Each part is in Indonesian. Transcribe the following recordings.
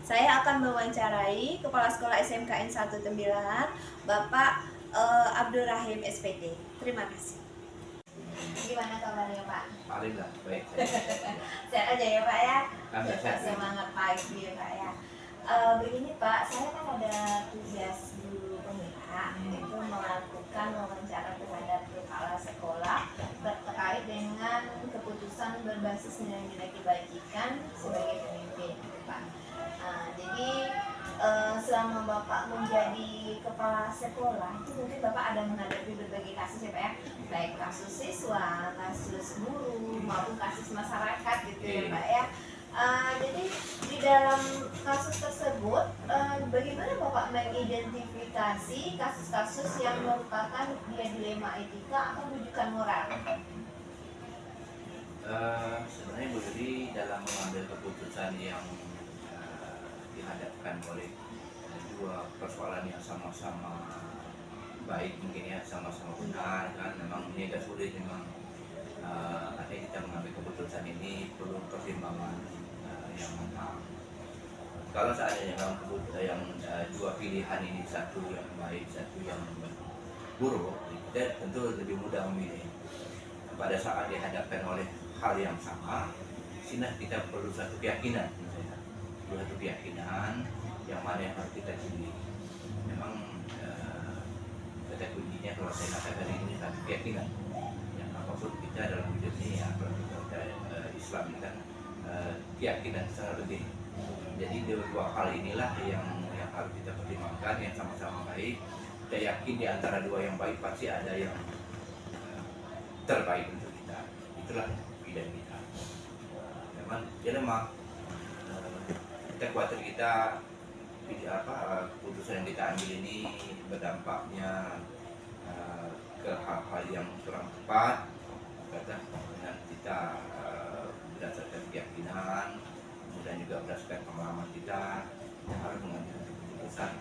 Saya akan mewawancarai Kepala Sekolah SMKN 19 Bapak Abdul Rahim SPT. Terima kasih. Gimana kabarnya Pak? Alhamdulillah, baik. Sehat aja ya Pak ya? Sehat. Semangat pagi ya Pak ya. Begini Pak, saya kan ada tugas guru pemula itu melakukan wawancara terhadap kepala sekolah terkait dengan keputusan berbasis nilai-nilai kebajikan sebagai pemimpin Pak. Jadi selama Bapak menjadi kepala sekolah itu mungkin Bapak ada menghadapi berbagai kasus ya Pak ya, baik kasus siswa, kasus guru maupun kasus masyarakat gitu ya Pak ya. Jadi di dalam kasus tersebut bagaimana Bapak mengidentifikasi kasus-kasus yang merupakan dilema etika atau rujukan moral? Sebenarnya Bu Yudi dalam mengambil keputusan yang dihadapkan oleh dua persoalan yang sama-sama baik mungkin ya, sama-sama benar kan, memang ini agak sulit memang. Artinya kita mengambil keputusan ini perlu pertimbangan yang matang. Kalau seandainya yang dua pilihan ini, satu yang baik, satu yang buruk, kita tentu lebih mudah memilih. Pada saat dihadapkan oleh hal yang sama, sini kita perlu satu keyakinan, satu keyakinan yang mana yang harus kita pilih. Memang kata kuncinya kalau saya katakan ini satu keyakinan. Yang apapun kita dalam hidup ini, ya, kalau kita Islam ini kan keyakinan sangat penting. Jadi dua hal inilah yang harus kita pertimbangkan, yang sama-sama baik. Kita yakin di antara dua yang baik pasti ada yang terbaik untuk kita. Itulah pilihan kita. Memang kita khawatir keputusan yang kita ambil ini berdampaknya ke hal-hal yang kurang tepat, dengan kita berdasarkan keyakinan, kemudian juga berdasarkan pengalaman kita harus mengambil keputusan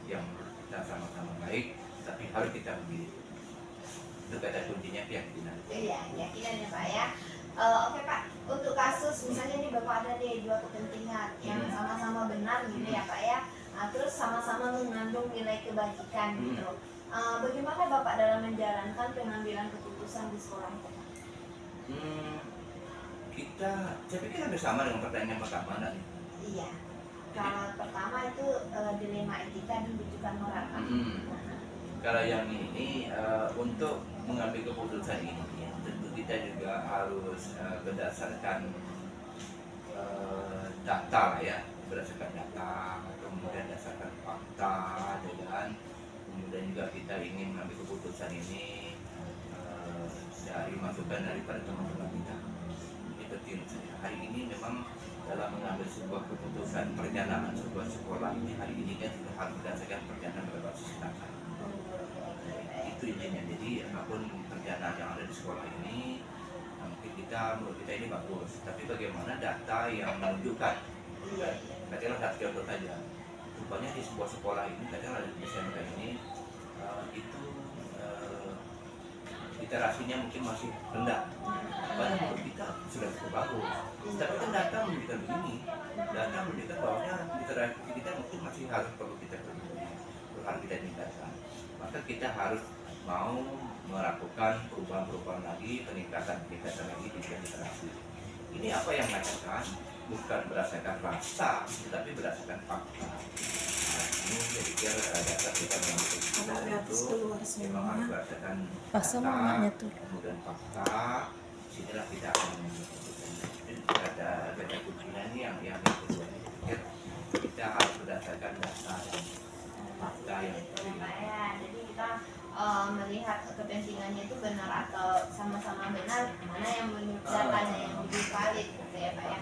yang kita sama-sama baik, tapi harus kita memilih. Itu kata kuncinya keyakinan. Iya, keyakinan ya Pak ya. Oke Pak, untuk kasus misalnya nih Bapak ada nih dua kepentingan yang sama-sama benar gitu ya Pak ya, terus sama-sama mengandung nilai kebajikan gitu. Bagaimana Bapak dalam menjalankan pengambilan keputusan di sekolah itu? Saya pikir hampir sama dengan pertanyaan pertama tadi. Iya. Kalau pertama itu dilema etika dan rujukan moral. Kalau yang ini untuk mengambil keputusan ini, tentu kita juga harus berdasarkan data lah ya, berdasarkan data, kemudian berdasarkan fakta, kemudian juga kita ingin mengambil keputusan ini dari masukan daripada teman-teman kita. Ini penting saya. Hari ini memang dalam mengambil sebuah keputusan perencanaan sebuah sekolah ini, hari ini kan sudah harus berdasarkan perencanaan berbasis data. Itu intinya. Jadi apapun perencanaan yang ada di sekolah ini, mungkin menurut kita ini bagus, tapi bagaimana data yang menunjukkan, katakanlah satu contoh saja, rupanya di sebuah sekolah ini, katakanlah di SMK ini, itu literasinya mungkin masih rendah. Padahal menurut kita sudah cukup bagus, tapi kan data menunjukkan begini, data menunjukkan bahwa literasi kita mungkin masih perlu kita tingkatkan. Maka kita harus mau melakukan perubahan lagi, peningkatan lagi di bidang literasi. Ini apa yang mengatakan bukan berdasarkan rasa, tetapi berdasarkan fakta. Ini saya pikir data kita memang itu memang harus berdasarkan data, kemudian fakta. Disinilah kita akan ada kuncinya ini yang kedua. Kita harus berdasarkan data dan fakta yang jadi kita melihat kepentingannya itu benar atau sama-sama benar, mana yang menurut datanya yang lebih valid gitu ya Pak ya.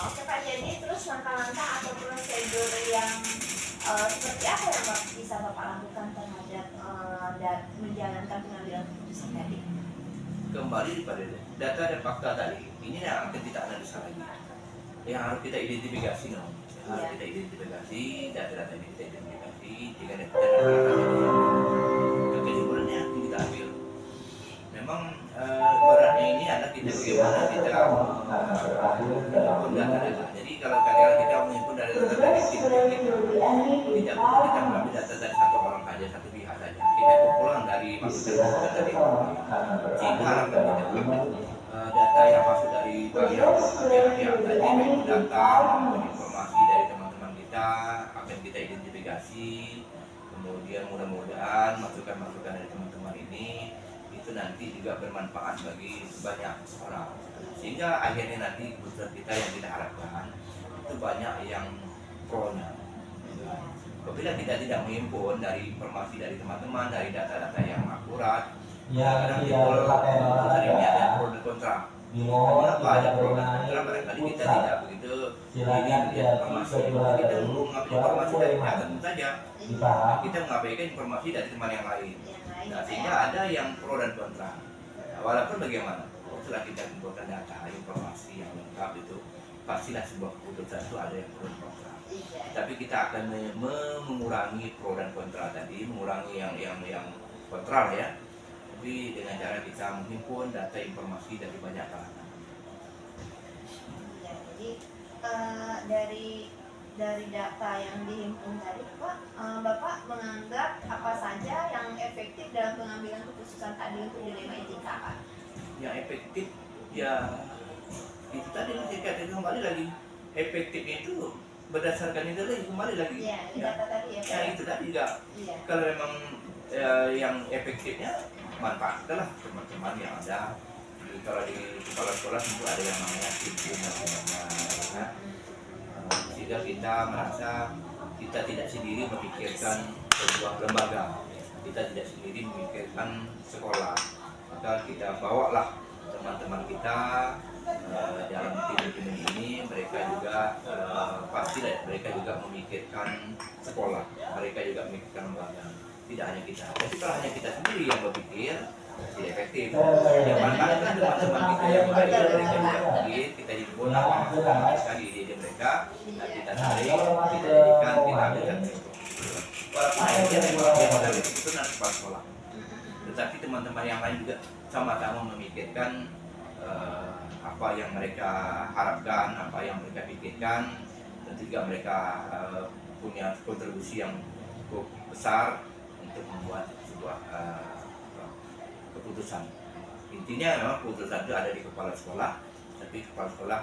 Oke Pak, jadi terus langkah-langkah atau prosedur yang seperti apa yang bisa Bapak lakukan terhadap menjalankan pengambilan keputusan tadi? Kembali pada data dan fakta tadi, ini yang akan kita analisa lagi, yang harus kita identifikasi harus kita identifikasi data-data ini, kita identifikasi jika kesimpulannya kita ambil. Memang beratnya ini adalah kita bagaimana kita menggunakan data. Jadi kalau katakan kita menghimpun dari data dari tim kita, tidak perlu kita mengambil data dari satu orang saja, satu pihak saja. Kita kumpulan dari masukan dari sehingga harapan kita data yang masuk dari bagian pihak-pihak tadi, baik data maupun informasi dari teman-teman kita akan kita identifikasi. Kemudian mudah-mudahan masukan-masukan dari teman-teman ini itu nanti juga bermanfaat bagi banyak orang, sehingga akhirnya nanti keputusan kita yang kita harapkan itu banyak yang pro-nya. Apabila kita tidak menghimpun dari informasi dari teman-teman, dari data-data yang akurat, kadang timbul keputusan ini ada pro dan kontra. Kenapa ada pro dan kontra? Barangkali kita tidak begitu ini melihat informasi, kita mengambil informasi dari pihak tertentu saja, kita mengabaikan informasi dari teman yang lain. Nah, sehingga ada yang pro dan kontra. Nah, walaupun bagaimana, setelah kita kumpulkan data, informasi yang lengkap itu, pastilah sebuah keputusan itu ada yang pro dan kontra. Tapi kita akan mengurangi pro dan kontra tadi, mengurangi yang kontra ya. Tapi dengan cara kita menghimpun data informasi dari banyak kalangan. Ya, jadi dari data yang dihimpun tadi, Pak, Bapak menganggap apa saja yang efektif dalam pengambilan keputusan tadi untuk dilema etika, Pak? Yang efektif ya itu tadi kita kembali lagi, efektifnya itu berdasarkan itu lagi kembali lagi. Iya, data tadi ya. Ya itu tadi juga. Iya. Kalau memang yang efektifnya manfaatkanlah teman-teman yang ada. Jadi, kalau di sekolah-sekolah tentu ada yang namanya tim ya. Sehingga kita merasa kita tidak sendiri memikirkan sebuah lembaga, kita tidak sendiri memikirkan sekolah, maka kita bawalah teman-teman kita dalam tim ini. Mereka juga pasti mereka juga memikirkan sekolah, mereka juga memikirkan lembaga, tidak hanya kita. Jadi kalau hanya kita sendiri yang berpikir tidak efektif. Yang manfaatkan teman-teman kita yang lain, mereka juga berpikir, kita himpun apa sekali ide mereka. Nah, kita tarik, kita jadikan, kita ambilkan itu. Walaupun akhirnya memang dia modal itu nanti kepala sekolah. Tetapi teman-teman yang lain juga sama-sama memikirkan apa yang mereka harapkan, apa yang mereka pikirkan. Dan juga mereka punya kontribusi yang cukup besar untuk membuat sebuah keputusan. Intinya memang keputusan itu ada di kepala sekolah, tapi kepala sekolah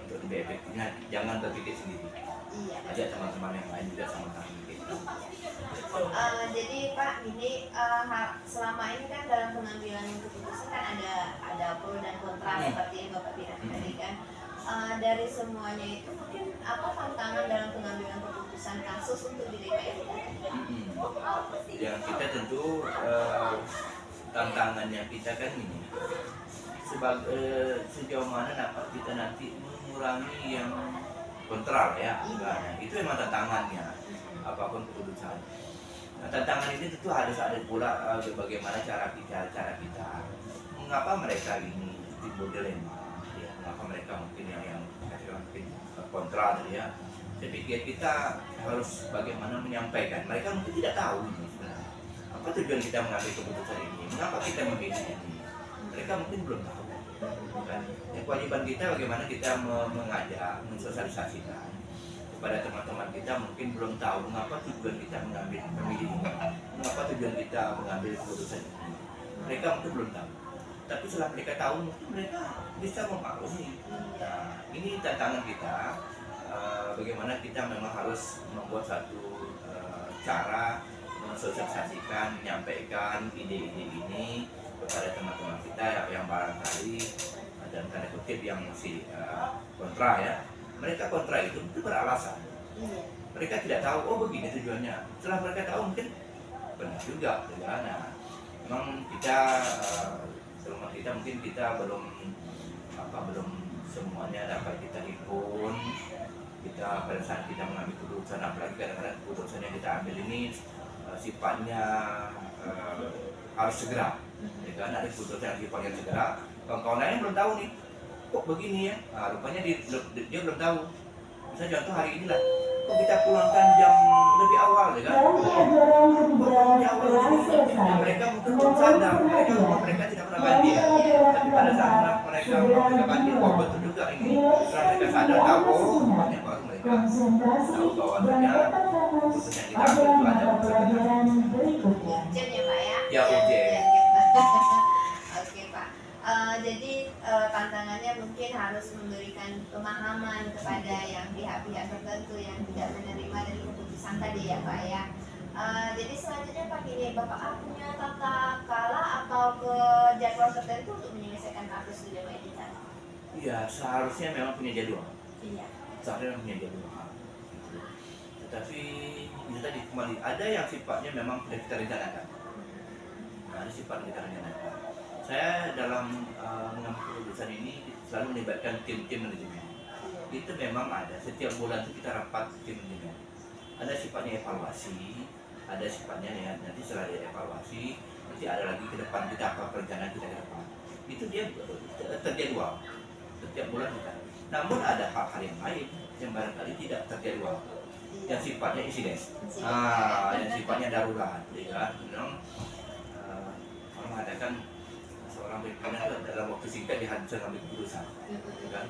untuk lebih efektifnya jangan berpikir sendiri. Iya. Ajak teman-teman yang lain juga sama-sama berpikir. Jadi Pak, ini selama ini kan dalam pengambilan keputusan kan ada pro dan kontra seperti yang Bapak bilang tadi kan. Dari semuanya itu mungkin apa tantangan dalam pengambilan keputusan kasus untuk dilema etika? Yang kita tentu tantangannya kita kan ini sejauh mana dapat kita nanti mengurangi yang kontral ya, nah, itu memang tantangannya apapun keputusan. Nah, tantangan ini tentu harus ada pula bagaimana cara kita mengapa mereka ini timbul dilema ya, mengapa mereka mungkin yang mungkin kontra tadi ya. Saya pikir kita harus bagaimana menyampaikan, mereka mungkin tidak tahu ini sebenarnya apa tujuan kita mengambil keputusan ini, mengapa kita memilih ini, mereka mungkin belum tahu kan. Kewajiban kita bagaimana kita mengajak, mensosialisasikan kepada teman-teman kita mungkin belum tahu mengapa tujuan kita mengambil memilih ini, mengapa tujuan kita mengambil keputusan ini, mereka mungkin belum tahu. Tapi setelah mereka tahu mungkin mereka bisa memaklumi. Nah, ini tantangan kita, bagaimana kita memang harus membuat satu cara mensosialisasikan, menyampaikan ide-ide ini kepada teman-teman kita yang barangkali dalam tanda kutip yang masih kontra ya. Mereka kontra itu beralasan. Mereka tidak tahu, oh begini tujuannya. Setelah mereka tahu mungkin benar juga. Nah, memang kita selama kita mungkin kita belum semuanya dapat kita himpun. Kita pada saat kita mengambil keputusan, apalagi kadang-kadang keputusan yang kita ambil ini sifatnya harus segera. Ya kan, ada keputusan yang sifatnya segera. Kawan-kawan lain belum tahu nih, kok begini ya. Nah, rupanya dia belum tahu. Misalnya contoh hari inilah, kok kita pulangkan jam lebih awal, ya kan? Nah, mereka mungkin belum sadar, mereka tidak pernah ganti ya. Tapi pada saat mereka ganti, oh betul juga juga ini. Setelah mereka sadar tahu, makanya baru mereka tahu bahwa ternyata keputusan yang kita ambil itu ada kepentingan. Urgent ya Pak ya? Ya, urgent. Oke Pak. Jadi tantangannya mungkin harus memberikan pemahaman kepada yang pihak-pihak tertentu yang tidak menerima dari keputusan tadi ya Pak ya. Jadi selanjutnya Pak, gini, Bapak punya tata kala atau ke jadwal tertentu untuk menyelesaikan kasus dilema etika? Iya, seharusnya memang punya jadwal. Iya. Seharusnya punya jadwal. Tetapi itu tadi kembali ada yang sifatnya memang tidak kita rencanakan. Ada sifat yang kita rencanakan. Saya dalam mengambil keputusan ini selalu melibatkan tim-tim manajemen. Itu memang ada. Setiap bulan itu kita rapat tim manajemen. Ada sifatnya evaluasi, ada sifatnya ya nanti setelah evaluasi nanti ada lagi ke depan kita apa perencanaan kita ke depan. Itu dia terjadwal setiap bulan kita. Namun ada hal-hal yang lain yang barangkali tidak terjadwal, yang sifatnya insiden, yang sifatnya darurat, ya kan? Memang orang mengatakan seorang pimpinan itu dalam waktu singkat dia harus mengambil keputusan, ya kan?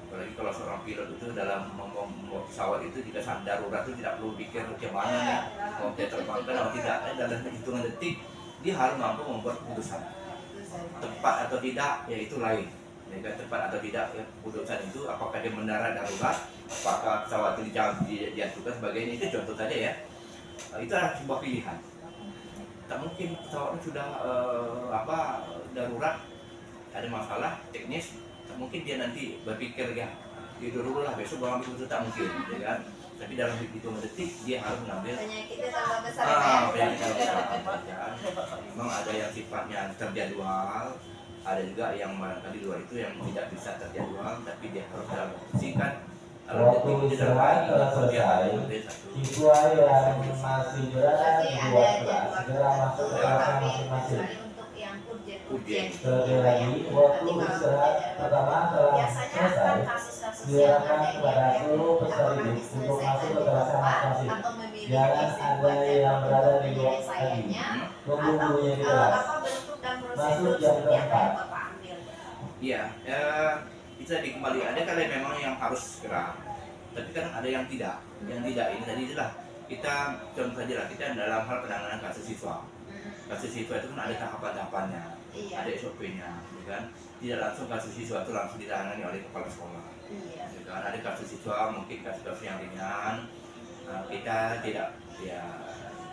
Apalagi kalau seorang pilot itu dalam membawa pesawat itu jika saat darurat itu tidak perlu pikir bagaimana ya, mau dia terbangkan atau tidak, dalam hitungan detik dia harus mampu membuat keputusan. Tepat atau tidak, ya itu lain. Ya, tepat atau tidak ya, keputusan itu apakah dia mendarat darurat, apakah pesawat itu dijatuhkan sebagainya, itu contoh saja ya. Itu adalah sebuah pilihan. Tak mungkin pesawat itu sudah darurat, ada masalah teknis. Mungkin dia nanti berpikir ya tidur dulu lah, besok baru ambil keputusan, tak mungkin, ya kan? Tapi dalam hitungan detik dia harus mengambil. Penyakitnya tambah besar ya. Memang ada yang sifatnya terjadwal, ada juga yang barangkali luar itu yang tidak bisa terjadwal, tapi dia harus dalam singkat. Waktu istirahat telah selesai. Siswa yang masih berada di luar kelas segera masuk ke kelasnya masing-masing. Terlebih lagi, waktu istirahat pertama telah selesai. Silakan kepada seluruh peserta didik untuk masuk ke kelasnya masing-masing. Jangan ada yang berada di luar tadi menunggunya di kelas. Masuk jam keempat. Iya, bisa dikembali. Ada kali memang yang harus segera, tapi kan ada yang tidak. Yang tidak ini tadi itulah kita contoh saja lah, kita dalam hal penanganan kasus siswa. Kasus siswa itu kan ada tahapan-tahapannya, ada SOP-nya, kan? Tidak langsung kasus siswa itu langsung ditangani oleh kepala sekolah. Kan? Ada kasus siswa mungkin kasus-kasus yang ringan, kita tidak, ya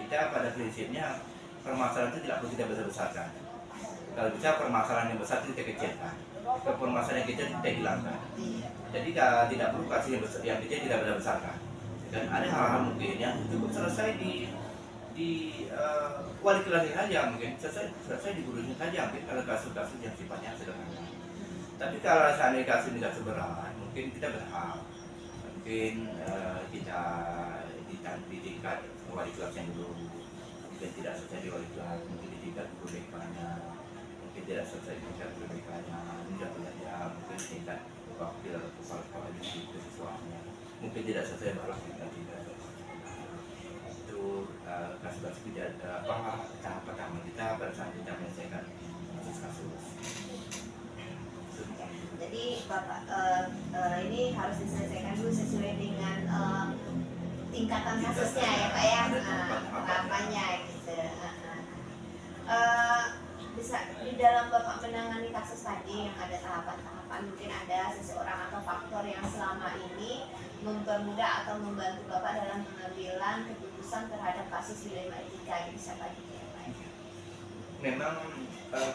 kita pada prinsipnya permasalahan itu tidak perlu kita besar-besarkan. Kalau bisa permasalahan yang besar itu kita kecilkan, permasalahan yang kecil kita hilangkan. Jadi tidak perlu kasus yang kecil tidak besar-besarkan. Dan ada hal-hal mungkin yang cukup selesai di wali kelasnya saja, mungkin selesai di gurunya saja, mungkin kalau kasus-kasus yang sifatnya sederhana. Tapi kalau seandainya kasus ini kasus berat, mungkin kita berhak, mungkin kita di tingkat wali kelas yang dulu, jika tidak selesai di wali kelas, mungkin di tingkat guru BK-nya, mungkin tidak selesai di tingkat guru BK-nya, tidak saja, mungkin di tingkat wakil kepala sekolah di siswanya, mungkin tidak selesai baru tingkat kasus-kasus tidak tahap pertama kita pada saat kita menyelesaikan kasus-kasus. Jadi Bapak ini harus diselesaikan dulu sesuai dengan tingkatan kasusnya ya Pak ya, tahapannya gitu. Bisa di dalam Bapak menangani kasus tadi yang ada tahapan-tahapan, mungkin ada seseorang atau faktor yang selama ini mempermudah atau membantu Bapak dalam pengambilan keputusan terhadap kasus dilema etika, bisa Pak? Memang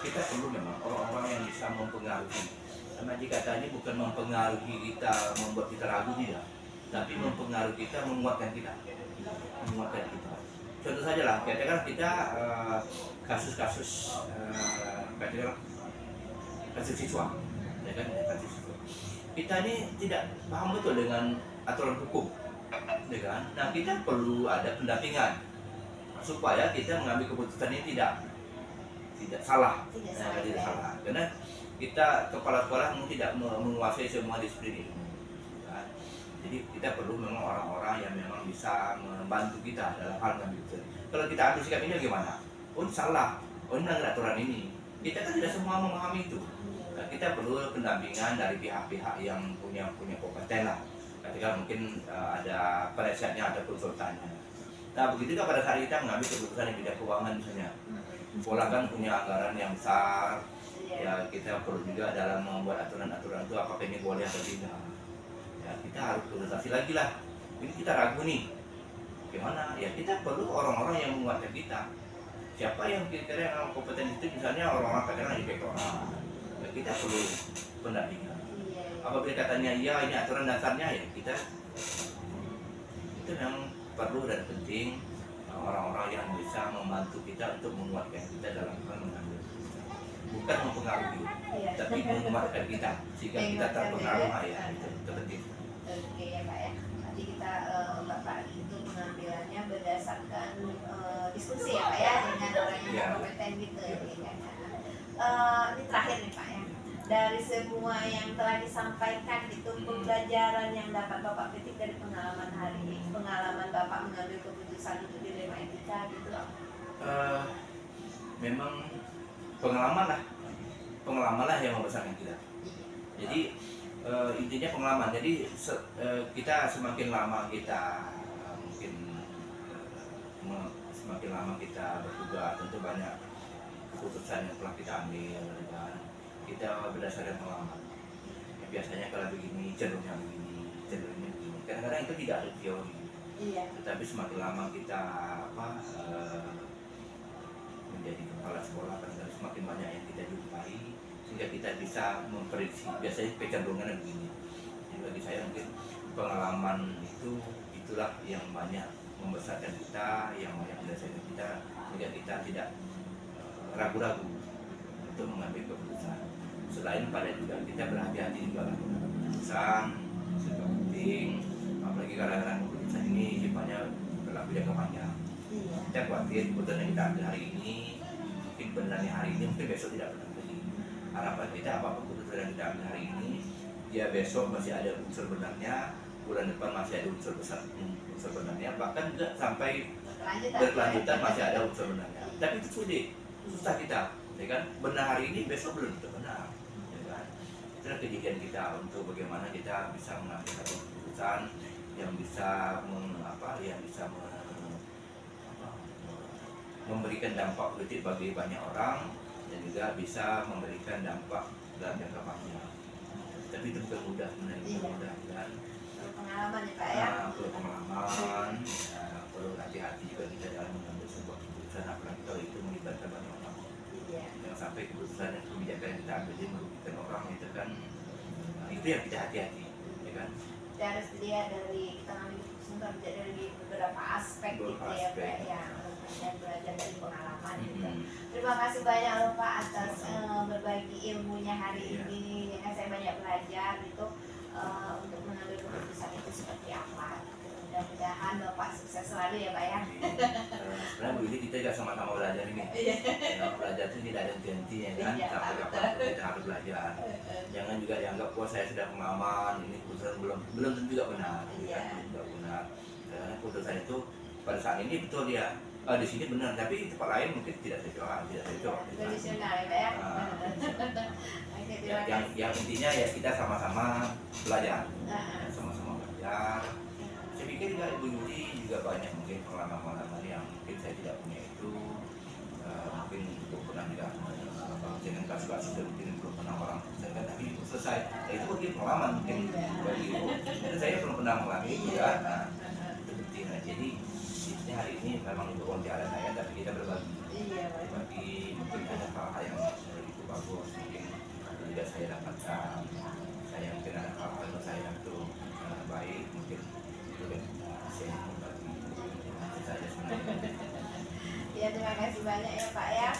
kita perlu memang orang-orang yang bisa mempengaruhi. Karena jika tadi bukan mempengaruhi kita, membuat kita ragu tidak, tapi mempengaruhi kita, menguatkan kita. Contoh saja lah, katakan kita kasus-kasus kasus siswa, ya kan, kasus siswa. Kita ini tidak paham betul dengan aturan hukum, ya kan? Nah, kita perlu ada pendampingan supaya kita mengambil keputusan ini tidak salah, tidak salah. Karena kita kepala sekolah tidak menguasai semua disiplin ini. Ya. Jadi kita perlu memang orang-orang yang memang bisa membantu kita dalam hal mengambil keputusan. Kalau kita ambil sikap ini bagaimana? Oh, ini salah. Oh, ini melanggar aturan ini. Kita kan tidak semua memahami itu. Nah, kita perlu pendampingan dari pihak-pihak yang punya kompeten lah. Ketika mungkin ada penasihatnya, ada konsultannya. Nah, begitu juga pada saat kita mengambil keputusan di bidang keuangan misalnya. Sekolah kan punya anggaran yang besar, ya kita perlu juga dalam membuat aturan-aturan itu apakah ini boleh atau tidak. Ya kita harus konsultasi lagi lah. Ini kita ragu nih, gimana? Ya kita perlu orang-orang yang menguatkan kita. Siapa yang kira-kira yang kompeten itu, misalnya orang-orang katakanlah di rektorat. Ya kita perlu pendampingan. Apabila katanya iya ini aturan dasarnya, ya kita itu yang perlu dan penting orang-orang yang bisa membantu kita untuk menguatkan kita dalam hal mengambil, bukan mempengaruhi, tapi menguatkan kita sehingga kita terpengaruh. Ya itu penting. Oke ya Pak ya. Nanti kita Bapak itu pengambilannya berdasarkan diskusi ya Pak ya dengan orang yang kompeten gitu ya. Ini terakhir nih Pak ya. Dari semua yang telah disampaikan itu, pembelajaran yang dapat Bapak petik dari pengalaman hari ini, pengalaman Bapak mengambil keputusan untuk dilema etika gitu. Memang pengalaman lah yang membesarkan kita. Jadi intinya pengalaman. Jadi kita semakin lama kita semakin lama kita bertugas, tentu banyak keputusan yang telah kita ambil dan kita berdasarkan pengalaman. Ya, biasanya kalau begini cenderungnya begini. Kadang-kadang itu tidak ada teori. Iya. Tetapi semakin lama kita menjadi kepala sekolah, kadang-kadang semakin banyak yang kita jumpai sehingga kita bisa memprediksi. Biasanya kecenderungannya begini. Jadi bagi saya mungkin pengalaman itulah yang banyak membesarkan kita, yang banyak mendasarkan kita sehingga kita tidak ragu-ragu untuk mengambil keputusan. Selain pada juga kita berhati-hati juga mengambil keputusan, juga penting. Apalagi kadang-kadang keputusan ini sifatnya berlaku jangka panjang. Kita khawatir keputusan yang kita ambil hari ini, mungkin benarnya hari ini, mungkin besok tidak benar lagi. Harapan kita apapun keputusan yang kita ambil hari ini, ya besok masih ada unsur benarnya, bulan depan masih ada unsur benarnya, bahkan juga sampai berkelanjutan masih ada unsur benarnya. Tapi itu susah kita, ya kan? Benar hari ini, besok belum tentu benar. Itulah kejadian kita untuk bagaimana kita bisa mengambil satu keputusan yang bisa memberikan dampak politik bagi banyak orang dan juga bisa memberikan dampak dalam jangka panjang. Tapi itu bukan mudah sebenarnya, kan? Pengalaman ya Pak ya. Perlu pengalaman, perlu hati-hati juga kita dalam mengambil sebuah keputusan, apalagi kalau itu melibatkan banyak orang. Yang sampai keputusan yang kebijakan yang kita ambil ini merugikan orang, itu kan itu yang kita hati-hati, ya kan? Kita harus lihat dari kita ngambil keputusan dari beberapa aspek gitu ya Pak ya, dan belajar dari pengalaman gitu. Terima kasih banyak loh Pak atas berbagi ilmunya hari ini, yang saya banyak belajar gitu untuk mengambil keputusan itu seperti apa. Mudah-mudahan Bapak sukses selalu ya Pak ya. Sebenarnya begini kita juga sama-sama belajar ini. Belajar itu tidak ada henti-hentinya kan, sampai kapan kita harus belajar. Jangan juga dianggap saya sudah pengalaman, ini keputusan belum tentu juga benar, tidak benar. Karena keputusan itu pada saat ini betul dia di sini benar, tapi di tempat lain mungkin tidak cocok. Tradisional ya Pak ya. Yang intinya ya kita sama-sama belajar, Saya pikir juga Ibu Yuli juga banyak mungkin pengalaman-pengalaman yang mungkin saya tidak punya itu. Mungkin belum pernah juga dengan kasus-kasus yang mungkin belum pernah orang selesaikan, tapi itu selesai. Itu mungkin pengalaman mungkin bagi Ibu. Dan saya belum pernah mengalami itu kan. Itu penting. Jadi ini hari ini memang untuk wawancara saya, tapi kita berbagi. Mungkin ada hal-hal yang itu bagus, mungkin tidak saya dapatkan. Saya mungkin ada hal-hal yang saya itu baik, mungkin itu kan saya membagi saja sebenarnya. Ya terima kasih banyak ya Pak ya.